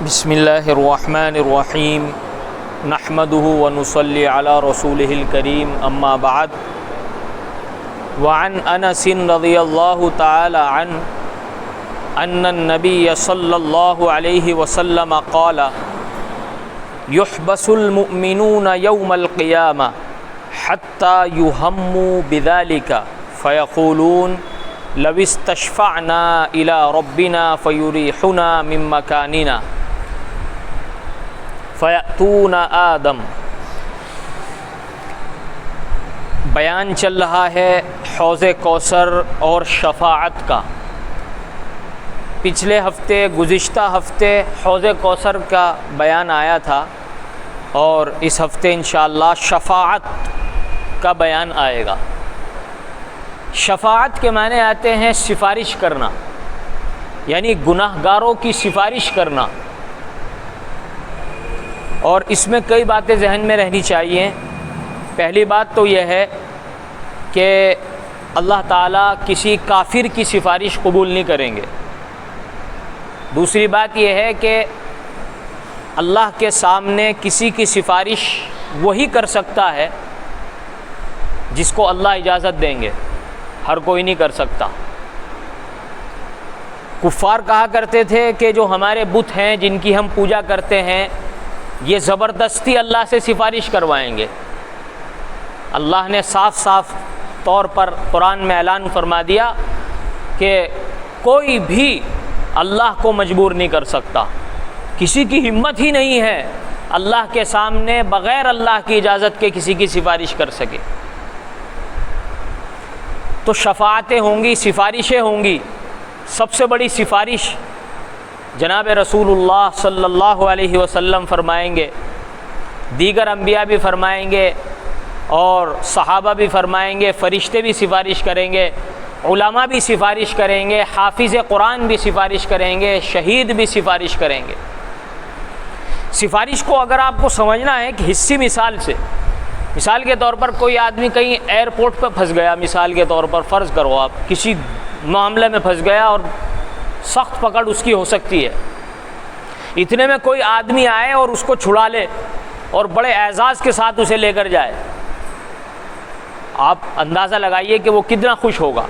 بسم اللہ الرحمن الرحیم نحمده ونصلی علی رسوله الکریم اما بعد وعن انس رضی اللہ تعالی عنہ ان النبی صلی اللہ علیہ وسلم قال يحبس المؤمنون يوم القيامة حتى يهموا بذلك فيقولون لو استشفعنا إلى ربنا فيريحنا من مكاننا فيأتون آدم۔ بیان چل رہا ہے حوض کوثر اور شفاعت کا۔ پچھلے ہفتے گزشتہ ہفتے حوض کوثر کا بیان آیا تھا اور اس ہفتے انشاءاللہ شفاعت کا بیان آئے گا۔ شفاعت کے معنی آتے ہیں سفارش کرنا، یعنی گناہ گاروں کی سفارش کرنا، اور اس میں کئی باتیں ذہن میں رہنی چاہیے۔ پہلی بات تو یہ ہے کہ اللہ تعالیٰ کسی کافر کی سفارش قبول نہیں کریں گے۔ دوسری بات یہ ہے کہ اللہ کے سامنے کسی کی سفارش وہی کر سکتا ہے جس کو اللہ اجازت دیں گے، ہر کوئی نہیں کر سکتا۔ کفار کہا کرتے تھے کہ جو ہمارے بت ہیں جن کی ہم پوجا کرتے ہیں یہ زبردستی اللہ سے سفارش کروائیں گے۔ اللہ نے صاف صاف طور پر قرآن میں اعلان فرما دیا کہ کوئی بھی اللہ کو مجبور نہیں کر سکتا، کسی کی ہمت ہی نہیں ہے اللہ کے سامنے بغیر اللہ کی اجازت کے کسی کی سفارش کر سکے۔ تو شفاعتیں ہوں گی، سفارشیں ہوں گی۔ سب سے بڑی سفارش جناب رسول اللہ صلی اللہ علیہ وسلم فرمائیں گے، دیگر انبیاء بھی فرمائیں گے اور صحابہ بھی فرمائیں گے، فرشتے بھی سفارش کریں گے، علماء بھی سفارش کریں گے، حافظ قرآن بھی سفارش کریں گے، شہید بھی سفارش کریں گے۔ سفارش کو اگر آپ کو سمجھنا ہے کہ حصی مثال کے طور پر کوئی آدمی کہیں ایئرپورٹ پہ پھنس گیا، مثال کے طور پر فرض کرو آپ کسی معاملے میں پھنس گیا اور سخت پکڑ اس کی ہو سکتی ہے، اتنے میں کوئی آدمی آئے اور اس کو چھڑا لے اور بڑے اعزاز کے ساتھ اسے لے کر جائے، آپ اندازہ لگائیے کہ وہ کتنا خوش ہوگا۔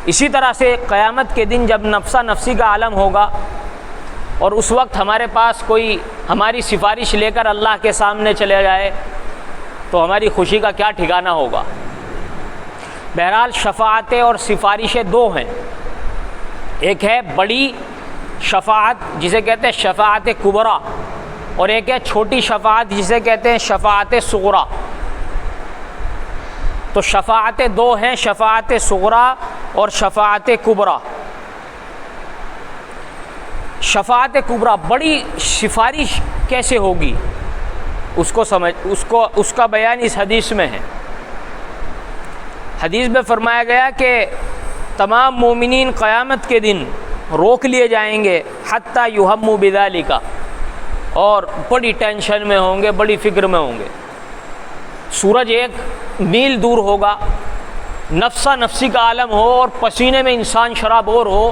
اسی طرح سے قیامت کے دن جب نفسا نفسی کا عالم ہوگا اور اس وقت ہمارے پاس کوئی ہماری سفارش لے کر اللہ کے سامنے چلے جائے تو ہماری خوشی کا کیا ٹھکانہ ہوگا۔ بہرحال شفاعتیں اور سفارشیں دو ہیں، ایک ہے بڑی شفاعت جسے کہتے ہیں شفاعت کبریٰ، اور ایک ہے چھوٹی شفاعت جسے کہتے ہیں شفاعت صغریٰ۔ تو شفاعتیں دو ہیں، شفاعت صغریٰ اور شفاعت کبریٰ۔ شفاعت کبریٰ بڑی سفارش کیسے ہوگی اس کا بیان اس حدیث میں ہے۔ حدیث میں فرمایا گیا کہ تمام مومنین قیامت کے دن روک لیے جائیں گے حتیٰ یہموا بذالک، اور بڑی ٹینشن میں ہوں گے، بڑی فکر میں ہوں گے۔ سورج ایک میل دور ہوگا، نفسا نفسی کا عالم ہو اور پسینے میں انسان شرابور ہو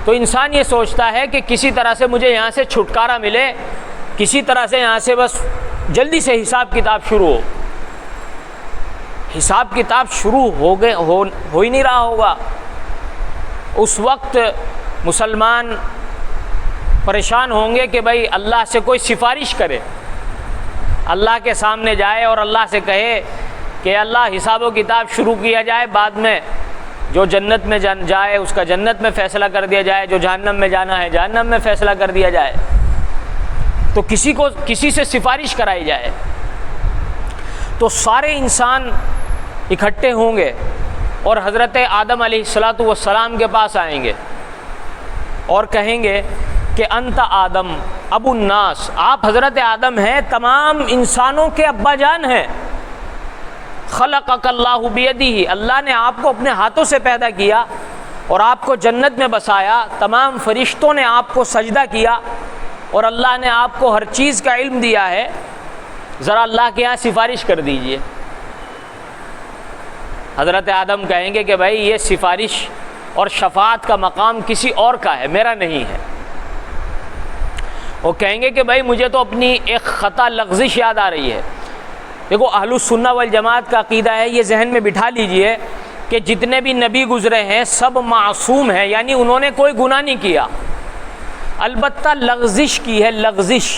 تو انسان یہ سوچتا ہے کہ کسی طرح سے مجھے یہاں سے چھٹکارا ملے، کسی طرح سے یہاں سے بس جلدی سے حساب کتاب شروع ہو۔ حساب کتاب شروع ہو ہی نہیں رہا ہوگا۔ اس وقت مسلمان پریشان ہوں گے کہ بھائی اللہ سے کوئی سفارش کرے، اللہ کے سامنے جائے اور اللہ سے کہے کہ اللہ حساب و کتاب شروع کیا جائے، بعد میں جو جنت میں جائے اس کا جنت میں فیصلہ کر دیا جائے، جو جہنم میں جانا ہے جہنم میں فیصلہ کر دیا جائے، تو کسی سے سفارش کرائی جائے۔ تو سارے انسان اکٹھے ہوں گے اور حضرت آدم علیہ السلام کے پاس آئیں گے اور کہیں گے کہ انت آدم ابو الناس، آپ حضرت آدم ہیں، تمام انسانوں کے ابا جان ہیں۔ خلقک اللہ بیدہ، اللہ نے آپ کو اپنے ہاتھوں سے پیدا کیا اور آپ کو جنت میں بسایا، تمام فرشتوں نے آپ کو سجدہ کیا اور اللہ نے آپ کو ہر چیز کا علم دیا ہے، ذرا اللہ کے یہاں سفارش کر دیجئے۔ حضرت آدم کہیں گے کہ بھائی یہ سفارش اور شفاعت کا مقام کسی اور کا ہے، میرا نہیں ہے۔ وہ کہیں گے کہ بھائی مجھے تو اپنی ایک خطا لغزش یاد آ رہی ہے۔ دیکھو اہل السنہ والجماعت کا عقیدہ ہے، یہ ذہن میں بٹھا لیجئے کہ جتنے بھی نبی گزرے ہیں سب معصوم ہیں، یعنی انہوں نے کوئی گناہ نہیں کیا، البتہ لغزش کی ہے، لغزش،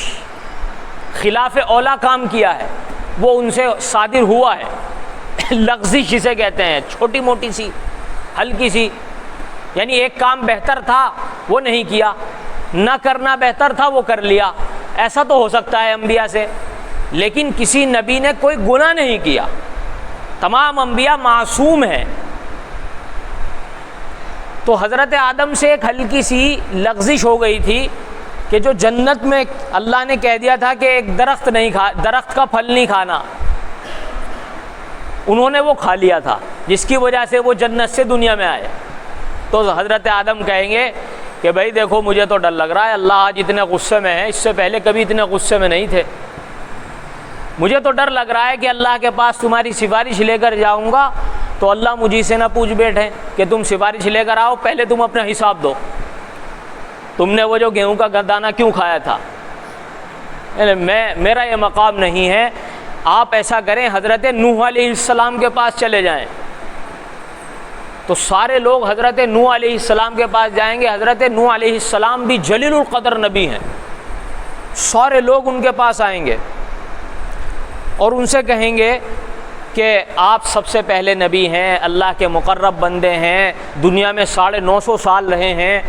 خلاف اولا کام کیا ہے، وہ ان سے صادر ہوا ہے۔ لغزش جسے کہتے ہیں، چھوٹی موٹی سی، ہلکی سی، یعنی ایک کام بہتر تھا وہ نہیں کیا، نہ کرنا بہتر تھا وہ کر لیا، ایسا تو ہو سکتا ہے انبیاء سے، لیکن کسی نبی نے کوئی گناہ نہیں کیا، تمام انبیاء معصوم ہیں۔ تو حضرت آدم سے ایک ہلکی سی لغزش ہو گئی تھی کہ جو جنت میں اللہ نے کہہ دیا تھا کہ ایک درخت کا پھل نہیں کھانا، انہوں نے وہ کھا لیا تھا، جس کی وجہ سے وہ جنت سے دنیا میں آئے۔ تو حضرت آدم کہیں گے کہ بھائی دیکھو مجھے تو ڈر لگ رہا ہے، اللہ آج اتنے غصے میں ہے، اس سے پہلے کبھی اتنے غصے میں نہیں تھے، مجھے تو ڈر لگ رہا ہے کہ اللہ کے پاس تمہاری سفارش لے کر جاؤں گا تو اللہ مجھے سے نہ پوچھ بیٹھیں کہ تم سفارش لے کر آؤ، پہلے تم اپنا حساب دو، تم نے وہ جو گیہوں کا دانہ کیوں کھایا تھا، میرا یہ مقام نہیں ہے۔ آپ ایسا کریں، حضرت نوح علیہ السلام کے پاس چلے جائیں، تو سارے لوگ حضرت نوح علیہ السلام کے پاس جائیں گے۔ حضرت نوح علیہ السلام بھی جلیل القدر نبی ہیں، سارے لوگ ان کے پاس آئیں گے اور ان سے کہیں گے کہ آپ سب سے پہلے نبی ہیں، اللہ کے مقرب بندے ہیں، دنیا میں 950 سال رہے ہیں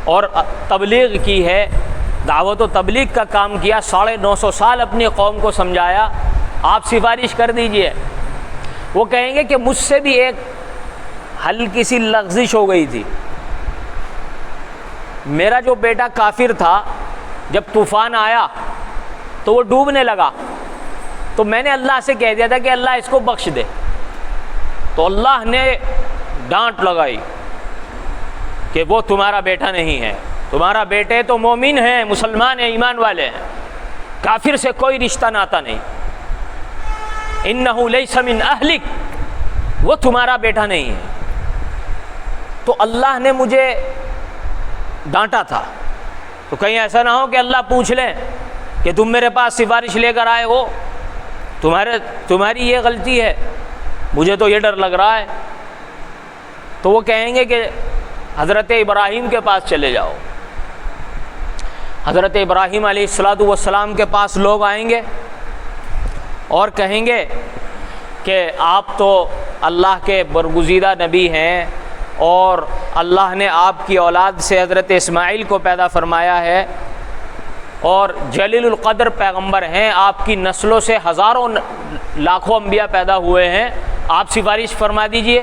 اور تبلیغ کی ہے، دعوت و تبلیغ کا کام کیا، 950 سال اپنی قوم کو سمجھایا، آپ سفارش کر دیجئے۔ وہ کہیں گے کہ مجھ سے بھی ایک ہلکی سی لغزش ہو گئی تھی، میرا جو بیٹا کافر تھا جب طوفان آیا تو وہ ڈوبنے لگا، تو میں نے اللہ سے کہہ دیا تھا کہ اللہ اس کو بخش دے، تو اللہ نے ڈانٹ لگائی کہ وہ تمہارا بیٹا نہیں ہے، تمہارا بیٹے تو مومن ہیں، مسلمان ہیں، ایمان والے ہیں، کافر سے کوئی رشتہ ناتا نہیں، انہ لیس من اہلک، وہ تمہارا بیٹا نہیں ہے۔ تو اللہ نے مجھے ڈانٹا تھا، تو کہیں ایسا نہ ہو کہ اللہ پوچھ لیں کہ تم میرے پاس سفارش لے کر آئے ہو، تمہاری یہ غلطی ہے، مجھے تو یہ ڈر لگ رہا ہے۔ تو وہ کہیں گے کہ حضرت ابراہیم کے پاس چلے جاؤ۔ حضرت ابراہیم علیہ السلام کے پاس لوگ آئیں گے اور کہیں گے کہ آپ تو اللہ کے برگزیدہ نبی ہیں اور اللہ نے آپ کی اولاد سے حضرت اسماعیل کو پیدا فرمایا ہے اور جلیل القدر پیغمبر ہیں، آپ کی نسلوں سے ہزاروں لاکھوں انبیاء پیدا ہوئے ہیں، آپ سفارش فرما دیجئے۔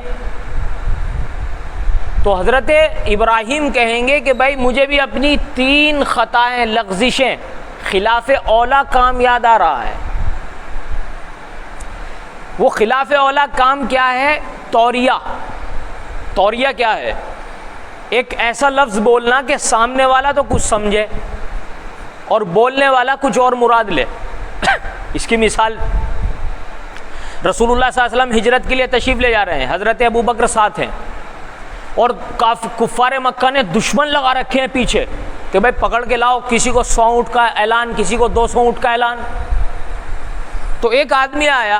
تو حضرت ابراہیم کہیں گے کہ بھائی مجھے بھی اپنی 3 خطائیں، لغزشیں، خلاف اولا کام یاد آ رہا ہے۔ وہ خلاف اولا کام کیا ہے؟ توریہ۔ توریہ کیا ہے؟ ایک ایسا لفظ بولنا کہ سامنے والا تو کچھ سمجھے اور بولنے والا کچھ اور مراد لے۔ اس کی مثال رسول اللہ صلی اللہ علیہ وسلم ہجرت کے لیے تشریف لے جا رہے ہیں، حضرت ابوبکر ساتھ ہیں اور کفار مکہ نے دشمن لگا رکھے ہیں پیچھے کہ بھائی پکڑ کے لاؤ، کسی کو 100 اونٹ کا اعلان، کسی کو 200 اونٹ کا اعلان۔ تو ایک آدمی آیا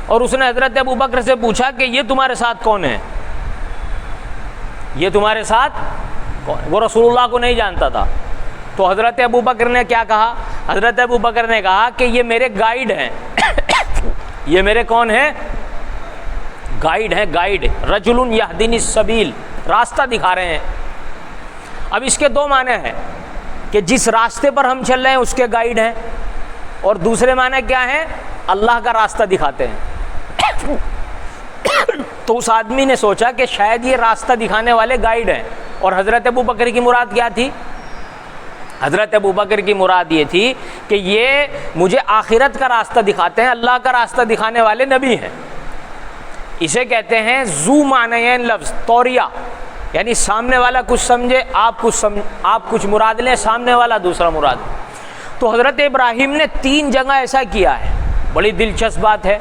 اور اس نے حضرت ابوبکر سے پوچھا کہ یہ تمہارے ساتھ کون ہے؟ یہ تمہارے ساتھ کون؟ وہ رسول اللہ کو نہیں جانتا تھا۔ تو حضرت ابوبکر نے کیا کہا؟ حضرت ابوبکر نے کہا کہ یہ میرے گائیڈ ہیں۔ یہ میرے کون ہیں؟ گائیڈ ہیں، گائیڈ، رجل یہدینی السبیل، راستہ دکھا رہے ہیں۔ اب اس کے 2 معنی ہیں کہ جس راستے پر ہم چل رہے ہیں اس کے گائیڈ ہیں، اور دوسرے معنی کیا ہیں؟ اللہ کا راستہ دکھاتے ہیں۔ تو اس آدمی نے سوچا کہ شاید یہ راستہ دکھانے والے گائیڈ ہیں، اور حضرت ابوبکر کی مراد کیا تھی؟ حضرت ابوبکر کی مراد یہ تھی کہ یہ مجھے آخرت کا راستہ دکھاتے ہیں، اللہ کا راستہ دکھانے والے نبی ہیں۔ اسے کہتے ہیں ذو معنیین لفظ، توریہ، یعنی سامنے والا کچھ سمجھے، آپ کچھ مراد لیں، سامنے والا دوسرا مراد۔ تو حضرت ابراہیم نے 3 جگہ ایسا کیا ہے، بڑی دلچسپ بات ہے۔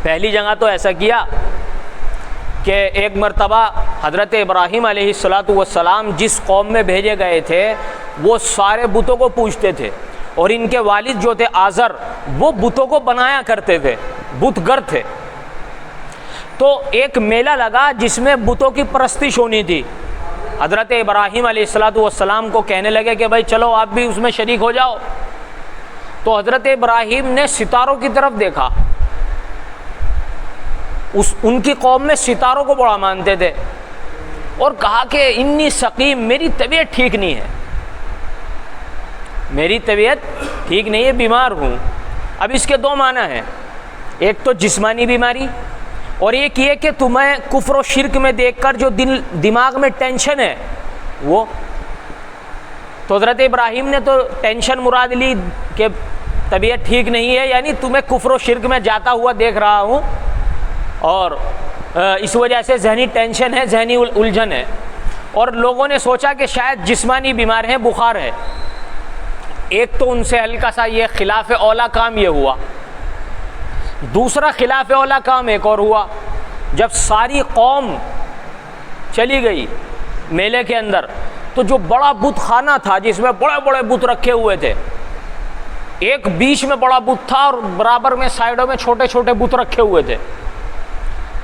پہلی جگہ تو ایسا کیا کہ ایک مرتبہ حضرت ابراہیم علیہ السلام جس قوم میں بھیجے گئے تھے وہ سارے بتوں کو پوجتے تھے، اور ان کے والد جو تھے آزر، وہ بتوں کو بنایا کرتے تھے، بت گر تھے۔ تو ایک میلہ لگا جس میں بتوں کی پرستش ہونی تھی۔ حضرت ابراہیم علیہ السلام کو کہنے لگے کہ بھائی چلو آپ بھی اس میں شریک ہو جاؤ۔ تو حضرت ابراہیم نے ستاروں کی طرف دیکھا، ان کی قوم میں ستاروں کو بڑا مانتے تھے، اور کہا کہ انی سقیم، میری طبیعت ٹھیک نہیں ہے، میری طبیعت ٹھیک نہیں ہے، بیمار ہوں۔ اب اس کے دو معنی ہیں، ایک تو جسمانی بیماری، اور ایک یہ کہ تمہیں کفر و شرک میں دیکھ کر جو دماغ میں ٹینشن ہے وہ۔ تو حضرت ابراہیم نے تو ٹینشن مراد لی کہ طبیعت ٹھیک نہیں ہے، یعنی تمہیں کفر و شرک میں جاتا ہوا دیکھ رہا ہوں، اور اس وجہ سے ذہنی ٹینشن ہے، ذہنی الجھن ہے۔ اور لوگوں نے سوچا کہ شاید جسمانی بیمار ہیں، بخار ہے۔ ایک تو ان سے ہلکا سا یہ خلاف اولا کام یہ ہوا۔ دوسرا خلاف اولا کام ایک اور ہوا، جب ساری قوم چلی گئی میلے کے اندر، تو جو بڑا بت خانہ تھا جس میں بڑے بڑے بت رکھے ہوئے تھے، ایک بیچ میں بڑا بت تھا اور برابر میں سائیڈوں میں چھوٹے چھوٹے بت رکھے ہوئے تھے۔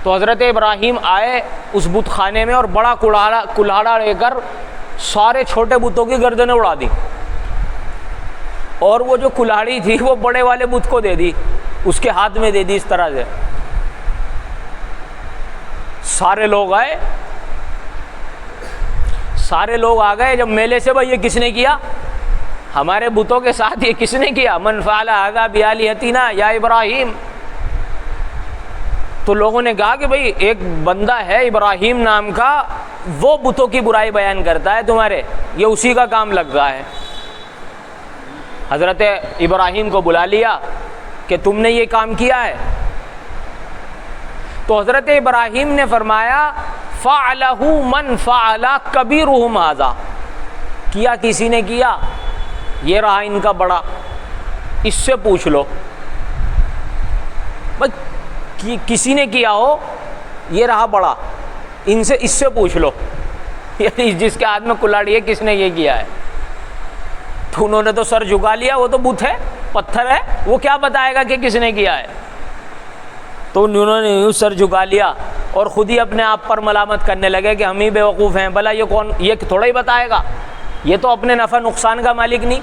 تو حضرت ابراہیم آئے اس بت خانے میں اور بڑا کلاڑا لے کر سارے چھوٹے بتوں کی گردنیں اڑا دی، اور وہ جو کلاڑی تھی وہ بڑے والے بت کو دے دی، اس کے ہاتھ میں دے دی اس طرح سے۔ سارے لوگ آ گئے جب میلے سے، بھائی یہ کس نے کیا؟ ہمارے بتوں کے ساتھ یہ کس نے کیا؟ من فعل ھذا بآلہتنا یا ابراہیم۔ تو لوگوں نے کہا کہ بھئی ایک بندہ ہے ابراہیم نام کا، وہ بتوں کی برائی بیان کرتا ہے تمہارے، یہ اسی کا کام لگ رہا ہے۔ حضرت ابراہیم کو بلا لیا کہ تم نے یہ کام کیا ہے۔ تو حضرت ابراہیم نے فرمایا فعلہ من فعل کبیرہم ھذا، کیا کسی نے کیا، یہ رہا ان کا بڑا، اس سے پوچھ لو، کسی نے کیا ہو، یہ رہا بڑا، اس سے پوچھ لو، یعنی جس کے ہاتھ میں کلاڑی ہے کس نے یہ کیا ہے۔ تو انہوں نے تو سر جھکا لیا، وہ تو بت ہے، پتھر ہے، وہ کیا بتائے گا کہ کس نے کیا ہے۔ تو انہوں نے یوں سر جھکا لیا اور خود ہی اپنے آپ پر ملامت کرنے لگے کہ ہم ہی بیوقوف ہیں، بھلا یہ تھوڑا ہی بتائے گا، یہ تو اپنے نفع نقصان کا مالک نہیں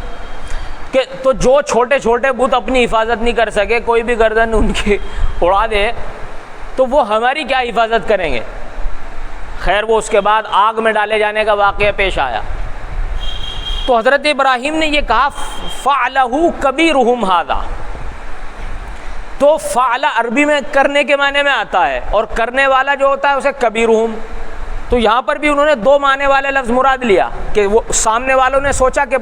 کہ تو جو چھوٹے چھوٹے بت اپنی حفاظت نہیں کر سکے، کوئی بھی گردن ان کی اڑا دے تو وہ ہماری کیا حفاظت کریں گے۔ خیر وہ اس کے بعد آگ میں ڈالے جانے کا واقعہ پیش آیا۔ تو حضرت ابراہیم نے یہ کہا فعلہ کبیرہم ھذا، تو فعل عربی میں کرنے کے معنی میں آتا ہے، اور کرنے والا جو ہوتا ہے اسے کبیرہم۔ تو یہاں پر بھی انہوں نے دو معنی والے لفظ مراد لیا کہ وہ سامنے والوں نے سوچا کہ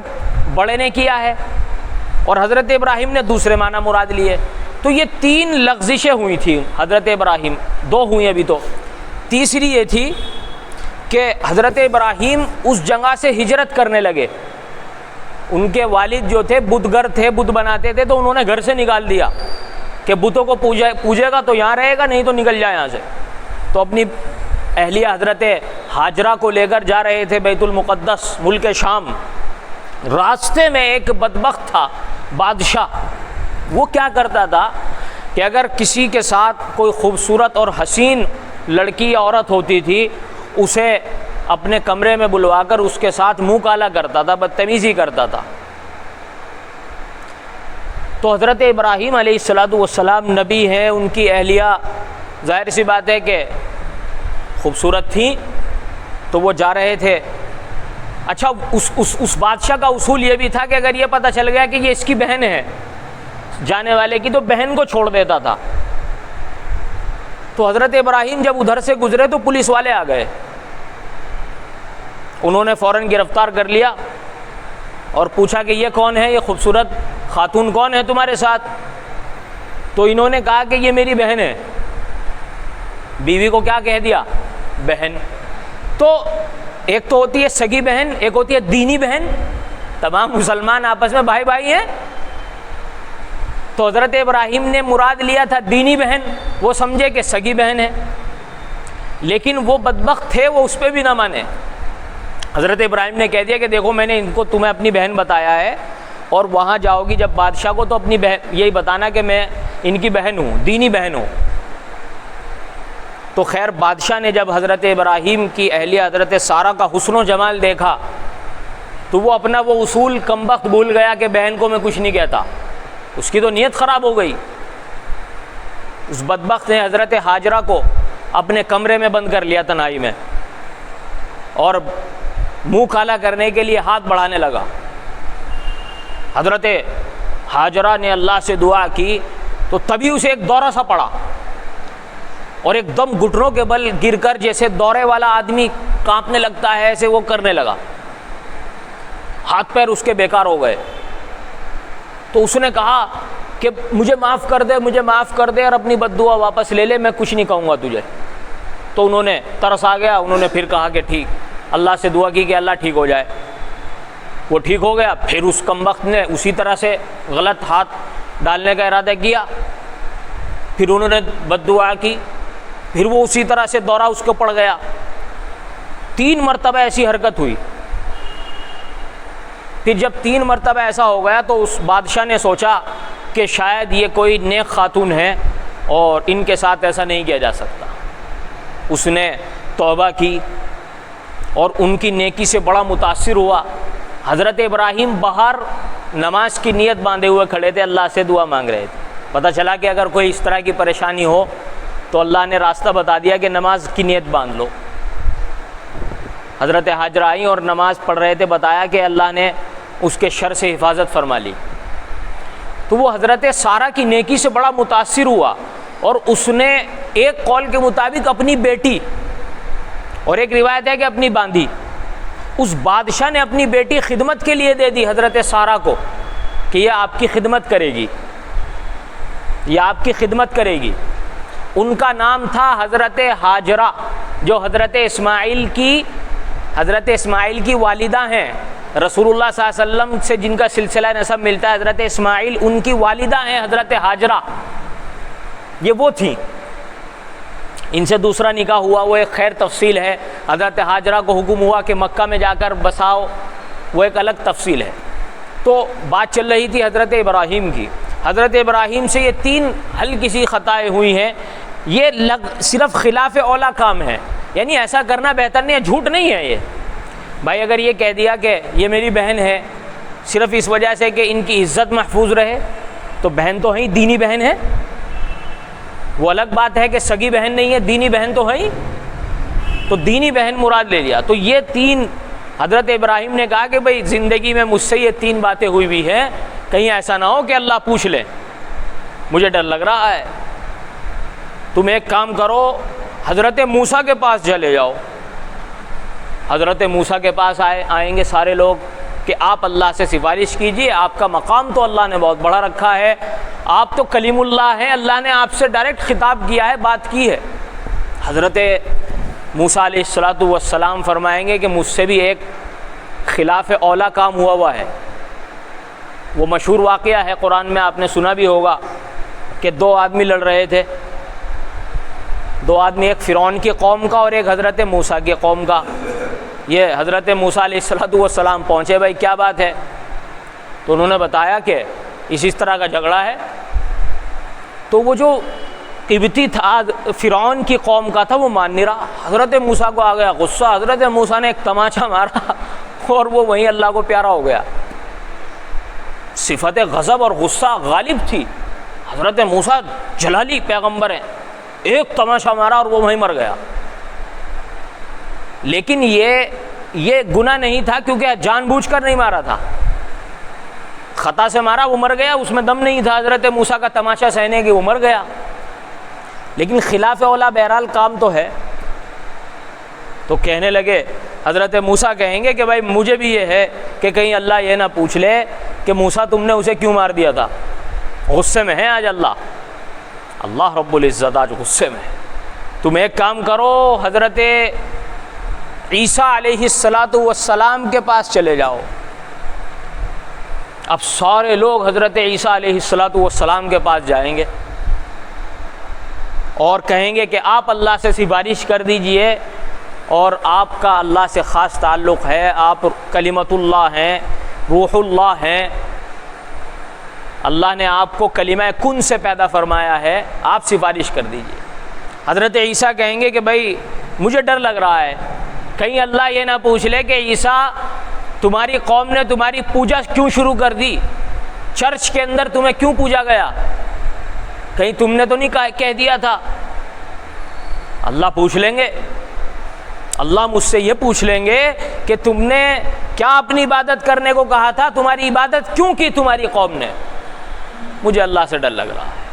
بڑے نے کیا ہے، اور حضرت ابراہیم نے دوسرے معنی مراد لیے۔ تو یہ تین لغزشیں ہوئی تھیں حضرت ابراہیم، دو ہوئی ابھی تو، تیسری یہ تھی کہ حضرت ابراہیم اس جگہ سے ہجرت کرنے لگے۔ ان کے والد جو تھے بتگر تھے، بت بناتے تھے، تو انہوں نے گھر سے نکال دیا کہ بتوں کو پوجے گا تو یہاں رہے گا، نہیں تو نکل جائے یہاں سے۔ تو اپنی اہلیہ حضرت ہاجرہ کو لے کر جا رہے تھے بیت المقدس، ملک شام۔ راستے میں ایک بدبخت تھا بادشاہ، وہ کیا کرتا تھا کہ اگر کسی کے ساتھ کوئی خوبصورت اور حسین لڑکی یا عورت ہوتی تھی، اسے اپنے کمرے میں بلوا کر اس کے ساتھ منہ کالا کرتا تھا، بدتمیزی کرتا تھا۔ تو حضرت ابراہیم علیہ السلام نبی ہیں، ان کی اہلیہ ظاہر سی بات ہے کہ خوبصورت تھیں، تو وہ جا رہے تھے۔ اچھا اس بادشاہ کا اصول یہ بھی تھا کہ اگر یہ پتہ چل گیا کہ یہ اس کی بہن ہے جانے والے کی، تو بہن کو چھوڑ دیتا تھا۔ تو حضرت ابراہیم جب ادھر سے گزرے تو پولیس والے آ گئے، انہوں نے فوراً گرفتار کر لیا اور پوچھا کہ یہ کون ہے، یہ خوبصورت خاتون کون ہے تمہارے ساتھ؟ تو انہوں نے کہا کہ یہ میری بہن ہے۔ بیوی کو کیا کہہ دیا؟ بہن۔ تو ایک تو ہوتی ہے سگی بہن، ایک ہوتی ہے دینی بہن، تمام مسلمان آپس میں بھائی بھائی ہیں۔ تو حضرت ابراہیم نے مراد لیا تھا دینی بہن، وہ سمجھے کہ سگی بہن ہے، لیکن وہ بدبخت تھے، وہ اس پہ بھی نہ مانے۔ حضرت ابراہیم نے کہہ دیا کہ دیکھو میں نے ان کو تمہیں اپنی بہن بتایا ہے، اور وہاں جاؤ گی جب بادشاہ کو تو اپنی بہن یہی بتانا کہ میں ان کی بہن ہوں، دینی بہن ہوں۔ تو خیر بادشاہ نے جب حضرت ابراہیم کی اہلیہ حضرت سارہ کا حسن و جمال دیکھا تو وہ اپنا وہ اصول کم وقت بھول گیا کہ بہن کو میں کچھ نہیں کہتا، اس کی تو نیت خراب ہو گئی۔ اس بدبخت نے حضرت ہاجرہ کو اپنے کمرے میں بند کر لیا تنہائی میں، اور منہ کالا کرنے کے لیے ہاتھ بڑھانے لگا۔ حضرت ہاجرہ نے اللہ سے دعا کی تو تبھی اسے ایک دورہ سا پڑا، اور ایک دم گھٹنوں کے بل گر کر جیسے دورے والا آدمی کانپنے لگتا ہے ایسے وہ کرنے لگا، ہاتھ پیر اس کے بیکار ہو گئے۔ تو اس نے کہا کہ مجھے معاف کر دے، مجھے معاف کر دے، اور اپنی بد دعا واپس لے لے، میں کچھ نہیں کہوں گا تجھے۔ تو انہوں نے ترس آ گیا، انہوں نے پھر کہا کہ ٹھیک، اللہ سے دعا کی کہ اللہ ٹھیک ہو جائے۔ وہ ٹھیک ہو گیا، پھر اس کم وقت نے اسی طرح سے غلط ہاتھ ڈالنے کا ارادہ کیا، پھر انہوں نے بد دعا کی، پھر وہ اسی طرح سے دورہ اس کو پڑ گیا۔ 3 مرتبہ ایسی حرکت ہوئی۔ پھر جب 3 مرتبہ ایسا ہو گیا تو اس بادشاہ نے سوچا کہ شاید یہ کوئی نیک خاتون ہے اور ان کے ساتھ ایسا نہیں کیا جا سکتا۔ اس نے توبہ کی اور ان کی نیکی سے بڑا متاثر ہوا۔ حضرت ابراہیم باہر نماز کی نیت باندھے ہوئے کھڑے تھے، اللہ سے دعا مانگ رہے تھے۔ پتہ چلا کہ اگر کوئی اس طرح کی پریشانی ہو تو اللہ نے راستہ بتا دیا کہ نماز کی نیت باندھ لو۔ حضرت ہاجرہ آئیں اور نماز پڑھ رہے تھے، بتایا کہ اللہ نے اس کے شر سے حفاظت فرما لی۔ تو وہ حضرت سارہ کی نیکی سے بڑا متاثر ہوا، اور اس نے ایک قول کے مطابق اپنی بیٹی، اور ایک روایت ہے کہ اپنی باندھی، اس بادشاہ نے اپنی بیٹی خدمت کے لیے دے دی حضرت سارہ کو کہ یہ آپ کی خدمت کرے گی، یہ آپ کی خدمت کرے گی۔ ان کا نام تھا حضرت ہاجرہ، جو حضرت اسماعیل کی والدہ ہیں۔ رسول اللہ صلی اللہ علیہ وسلم سے جن کا سلسلہ نسب ملتا ہے حضرت اسماعیل، ان کی والدہ ہیں حضرت ہاجرہ، یہ وہ تھیں۔ ان سے دوسرا نکاح ہوا، وہ ایک خیر تفصیل ہے۔ حضرت ہاجرہ کو حکم ہوا کہ مکہ میں جا کر بساؤ، وہ ایک الگ تفصیل ہے۔ تو بات چل رہی تھی حضرت ابراہیم کی۔ حضرت ابراہیم سے یہ 3 ہلکی سی خطائیں ہوئی ہیں، یہ صرف خلاف اولا کام ہے، یعنی ایسا کرنا بہتر نہیں ہے، جھوٹ نہیں ہے یہ۔ بھائی اگر یہ کہہ دیا کہ یہ میری بہن ہے صرف اس وجہ سے کہ ان کی عزت محفوظ رہے، تو بہن تو ہے، دینی بہن ہے۔ وہ الگ بات ہے کہ سگی بہن نہیں ہے، دینی بہن تو ہے ہی، تو دینی بہن مراد لے لیا۔ تو یہ 3 حضرت ابراہیم نے کہا کہ بھئی زندگی میں مجھ سے یہ 3 باتیں ہوئی بھی ہیں، کہیں ایسا نہ ہو کہ اللہ پوچھ لے، مجھے ڈر لگ رہا ہے۔ تم ایک کام کرو، حضرت موسیٰ کے پاس چلے جاؤ۔ حضرت موسیٰ کے پاس آئیں گے سارے لوگ کہ آپ اللہ سے سفارش کیجئے، آپ کا مقام تو اللہ نے بہت بڑا رکھا ہے، آپ تو کلیم اللہ ہیں، اللہ نے آپ سے ڈائریکٹ خطاب کیا ہے، بات کی ہے۔ حضرت موسیٰ علیہ السلام فرمائیں گے کہ مجھ سے بھی ایک خلاف اولا کام ہوا ہے۔ وہ مشہور واقعہ ہے، قرآن میں آپ نے سنا بھی ہوگا کہ 2 آدمی لڑ رہے تھے، 2 آدمی، ایک فرعون کی قوم کا اور ایک حضرت موسیٰ کی قوم کا۔ یہ حضرت موسیٰ علیہ السلام پہنچے، بھائی کیا بات ہے؟ تو انہوں نے بتایا کہ اس طرح کا جھگڑا ہے۔ تو وہ جو قبطی تھا فرعون کی قوم کا تھا وہ مان نہیں رہا، حضرت موسیٰ کو آ گیا غصہ، حضرت موسیٰ نے ایک تماچا مارا اور وہ وہیں اللہ کو پیارا ہو گیا۔ صفت غضب اور غصہ غالب تھی، حضرت موسیٰ جلالی پیغمبر ہیں، ایک تماشا مارا اور وہ وہیں مر گیا۔ لیکن یہ گناہ نہیں تھا کیونکہ جان بوجھ کر نہیں مارا تھا، خطا سے مارا، وہ مر گیا، اس میں دم نہیں تھا حضرت موسیٰ کا تماشا سہنے کی، وہ مر گیا۔ لیکن خلاف اولا بہرحال کام تو ہے۔ تو کہنے لگے، حضرت موسیٰ کہیں گے کہ بھائی مجھے بھی یہ ہے کہ کہیں اللہ یہ نہ پوچھ لے کہ موسیٰ تم نے اسے کیوں مار دیا تھا۔ غصے میں ہے آج اللہ رب العزت آج غصے میں ہے۔ تم ایک کام کرو، حضرت عیسیٰ علیہ السلام کے پاس چلے جاؤ۔ اب سارے لوگ حضرت عیسیٰ علیہ السلام کے پاس جائیں گے اور کہیں گے کہ آپ اللہ سے سفارش کر دیجئے اور آپ کا اللہ سے خاص تعلق ہے، آپ کلمت اللہ ہیں، روح اللہ ہیں، اللہ نے آپ کو کلمہ کن سے پیدا فرمایا ہے، آپ سفارش کر دیجئے۔ حضرت عیسیٰ کہیں گے کہ بھائی مجھے ڈر لگ رہا ہے، کہیں اللہ یہ نہ پوچھ لے کہ عیسیٰ تمہاری قوم نے تمہاری پوجا کیوں شروع کر دی، چرچ کے اندر تمہیں کیوں پوجا گیا، کہیں تم نے تو نہیں کہہ دیا تھا۔ اللہ پوچھ لیں گے، اللہ مجھ سے یہ پوچھ لیں گے کہ تم نے کیا اپنی عبادت کرنے کو کہا تھا، تمہاری عبادت کیوں کی تمہاری قوم نے؟ مجھے اللہ سے ڈر لگ رہا ہے۔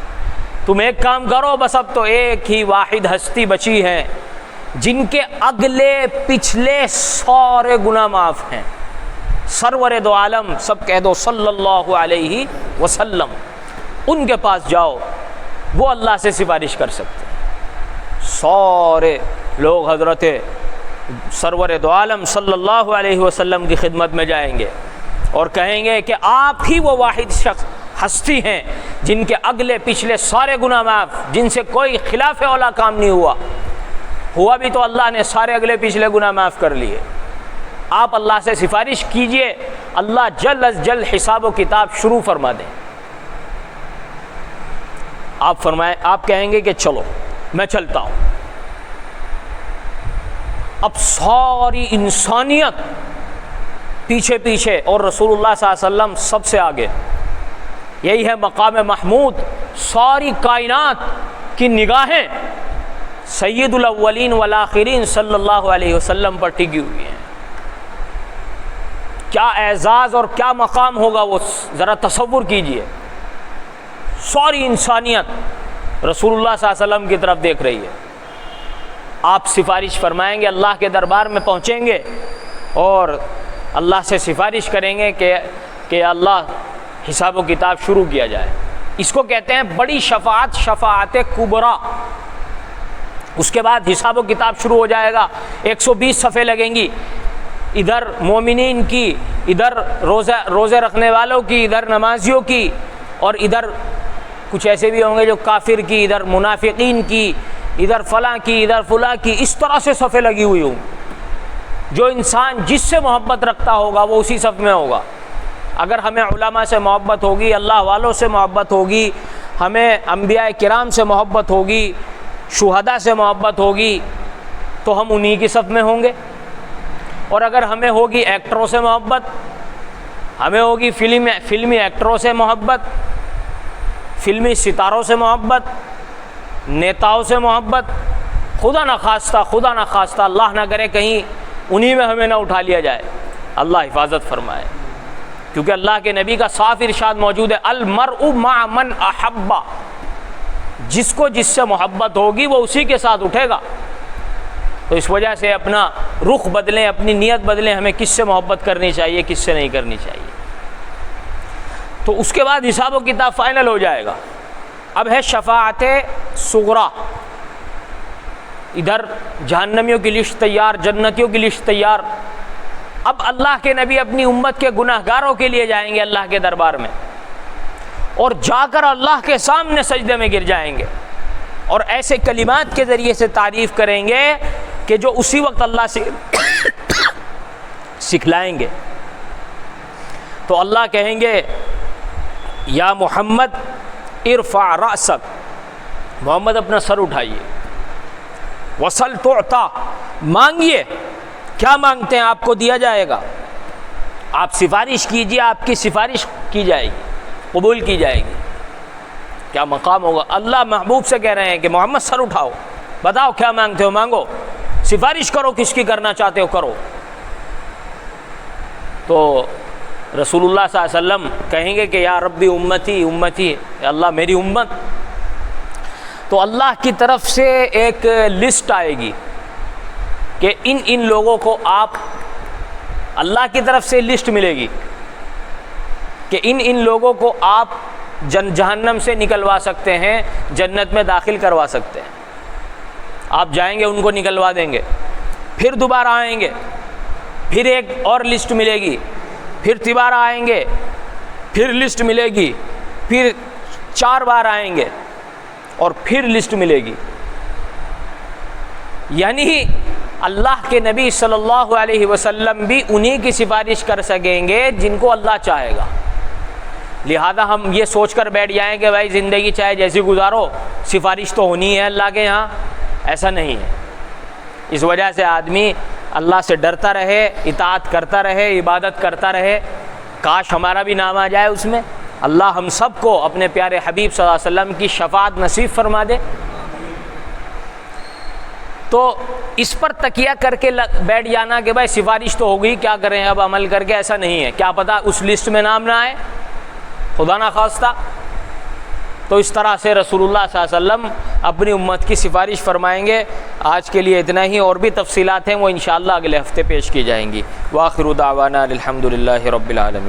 تم ایک کام کرو، بس اب تو ایک ہی واحد ہستی بچی ہے جن کے اگلے پچھلے سارے گناہ معاف ہیں، سرور دو عالم، سب کہہ دو صلی اللہ علیہ وسلم، ان کے پاس جاؤ، وہ اللہ سے سفارش کر سکتے ہیں۔ سارے لوگ حضرت سرور دو عالم صلی اللہ علیہ وسلم کی خدمت میں جائیں گے اور کہیں گے کہ آپ ہی وہ واحد شخص ہستی ہیں جن کے اگلے پچھلے سارے گناہ معاف، جن سے کوئی خلاف اولا کام نہیں ہوا بھی تو اللہ نے سارے اگلے پچھلے گناہ معاف کر لیے۔ آپ اللہ سے سفارش کیجئے، اللہ جلد از جلد حساب و کتاب شروع فرما دیں۔ آپ کہیں گے کہ چلو میں چلتا ہوں۔ اب ساری انسانیت پیچھے پیچھے اور رسول اللہ صلی اللہ علیہ وسلم سب سے آگے، یہی ہے مقام محمود۔ ساری کائنات کی نگاہیں سید الاولین والآخرین صلی اللہ علیہ وسلم پر ٹکی ہوئی ہیں۔ کیا اعزاز اور کیا مقام ہوگا وہ ذرا تصور کیجئے۔ ساری انسانیت رسول اللہ صلی اللہ علیہ وسلم کی طرف دیکھ رہی ہے۔ آپ سفارش فرمائیں گے، اللہ کے دربار میں پہنچیں گے اور اللہ سے سفارش کریں گے کہ اللہ حساب و کتاب شروع کیا جائے۔ اس کو کہتے ہیں بڑی شفاعت، شفاعت کبریٰ۔ اس کے بعد حساب و کتاب شروع ہو جائے گا، 120 صفحے لگیں گی، ادھر مومنین کی، ادھر روزے رکھنے والوں کی، ادھر نمازیوں کی، اور ادھر کچھ ایسے بھی ہوں گے جو کافر کی، ادھر منافقین کی، ادھر فلاں کی، ادھر فلاں کی، اس طرح سے صفحے لگی ہوئی ہوں۔ جو انسان جس سے محبت رکھتا ہوگا وہ اسی صف میں ہوگا۔ اگر ہمیں علماء سے محبت ہوگی، اللہ والوں سے محبت ہوگی، ہمیں انبیاء کرام سے محبت ہوگی، شہداء سے محبت ہوگی، تو ہم انہی کی صف میں ہوں گے۔ اور اگر ہمیں ہوگی ایکٹروں سے محبت، ہمیں ہوگی فلمی ایکٹروں سے محبت، فلمی ستاروں سے محبت، نیتاؤں سے محبت، خدا نہ خواستہ اللہ نہ کرے کہیں انہی میں ہمیں نہ اٹھا لیا جائے، اللہ حفاظت فرمائے۔ کیونکہ اللہ کے نبی کا صاف ارشاد موجود ہے، المرء مع من احب، جس کو جس سے محبت ہوگی وہ اسی کے ساتھ اٹھے گا۔ تو اس وجہ سے اپنا رخ بدلیں، اپنی نیت بدلیں، ہمیں کس سے محبت کرنی چاہیے، کس سے نہیں کرنی چاہیے۔ تو اس کے بعد حساب و کتاب فائنل ہو جائے گا۔ اب ہے شفاعت صغریٰ، ادھر جہنمیوں کی لسٹ تیار، جنتیوں کی لسٹ تیار۔ اب اللہ کے نبی اپنی امت کے گناہگاروں کے لیے جائیں گے اللہ کے دربار میں، اور جا کر اللہ کے سامنے سجدے میں گر جائیں گے اور ایسے کلمات کے ذریعے سے تعریف کریں گے کہ جو اسی وقت اللہ سے سکھلائیں گے۔ تو اللہ کہیں گے یا محمد ارفع رأسک، محمد اپنا سر اٹھائیے، وصل تعطا، مانگیے، کیا مانگتے ہیں آپ کو دیا جائے گا، آپ سفارش کیجیے، آپ کی سفارش کی جائے گی، قبول کی جائے گی۔ کیا مقام ہوگا۔ اللہ محبوب سے کہہ رہے ہیں کہ محمد سر اٹھاؤ، بتاؤ کیا مانگتے ہو، مانگو، سفارش کرو، کس کی کرنا چاہتے ہو کرو۔ تو رسول اللہ صلی اللہ علیہ وسلم کہیں گے کہ یا ربی امتی امتی، اللہ میری امت۔ تو اللہ کی طرف سے ایک لسٹ آئے گی کہ ان لوگوں کو آپ، اللہ کی طرف سے لسٹ ملے گی کہ ان لوگوں کو آپ جہنم سے نکلوا سکتے ہیں، جنت میں داخل کروا سکتے ہیں۔ آپ جائیں گے، ان کو نکلوا دیں گے، پھر دوبارہ آئیں گے، پھر ایک اور لسٹ ملے گی، پھر دوبارہ آئیں گے، پھر لسٹ ملے گی، پھر 4 بار آئیں گے اور پھر لسٹ ملے گی۔ یعنی اللہ کے نبی صلی اللہ علیہ وسلم بھی انہی کی سفارش کر سکیں گے جن کو اللہ چاہے گا۔ لہذا ہم یہ سوچ کر بیٹھ جائیں کہ بھائی زندگی چاہے جیسی گزارو، سفارش تو ہونی ہے اللہ کے یہاں، ایسا نہیں ہے۔ اس وجہ سے آدمی اللہ سے ڈرتا رہے، اطاعت کرتا رہے، عبادت کرتا رہے۔ کاش ہمارا بھی نام آ جائے اس میں۔ اللہ ہم سب کو اپنے پیارے حبیب صلی اللہ علیہ وسلم کی شفاعت نصیب فرما دے۔ تو اس پر تکیہ کر کے بیٹھ جانا کہ بھائی سفارش تو ہوگی، کیا کریں اب عمل کر کے، ایسا نہیں ہے۔ کیا پتہ اس لسٹ میں نام نہ آئے، خدا نہ خواستہ۔ تو اس طرح سے رسول اللہ صلی اللہ علیہ وسلم اپنی امت کی سفارش فرمائیں گے۔ آج کے لیے اتنا ہی، اور بھی تفصیلات ہیں وہ انشاءاللہ اگلے ہفتے پیش کی جائیں گی۔ وآخر دعوانا الحمد للہ رب العالمین۔